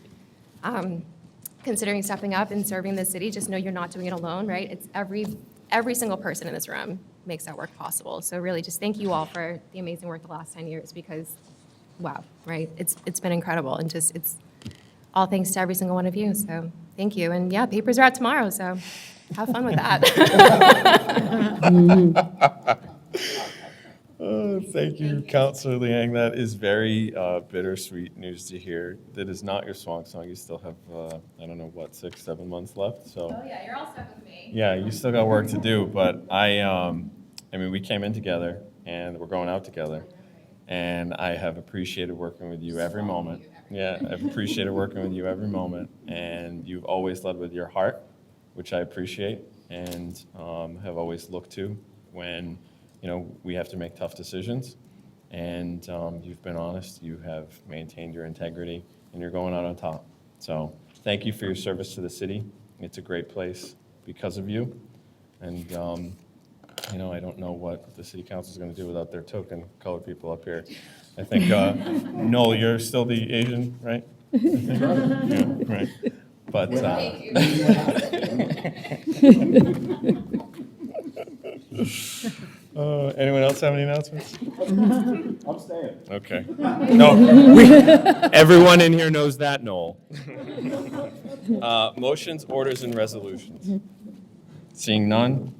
considering stepping up and serving the city, just know you're not doing it alone, right? It's every single person in this room makes that work possible. So really just thank you all for the amazing work the last 10 years, because wow, right? It's been incredible, and just it's all thanks to every single one of you. So thank you. And yeah, papers are out tomorrow, so have fun with that. Thank you, Counselor Liang. That is very bittersweet news to hear. That is not your swan song. You still have, I don't know, what, 6, 7 months left? So. Oh yeah, you're all stuck with me. Yeah, you still got work to do, but I mean, we came in together and we're going out together. And I have appreciated working with you every moment. Yeah, I've appreciated working with you every moment. And you've always led with your heart, which I appreciate, and have always looked to when, you know, we have to make tough decisions. And you've been honest, you have maintained your integrity, and you're going out on top. So thank you for your service to the city. It's a great place because of you. And, you know, I don't know what the city council is going to do without their token colored people up here. I think, Noel, you're still the Asian, right? Yeah, right. But, anyone else have any announcements? I'm staying. Okay. No, everyone in here knows that, Noel. Motions, orders, and resolutions. Seeing none.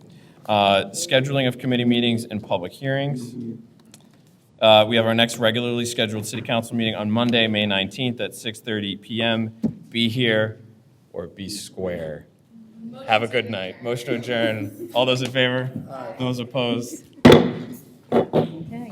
Scheduling of committee meetings and public hearings. We have our next regularly scheduled city council meeting on Monday, May 19th at 6:30 p.m. Be here or be square. Have a good night. Motion to adjourn. All those in favor? Those opposed? Okay.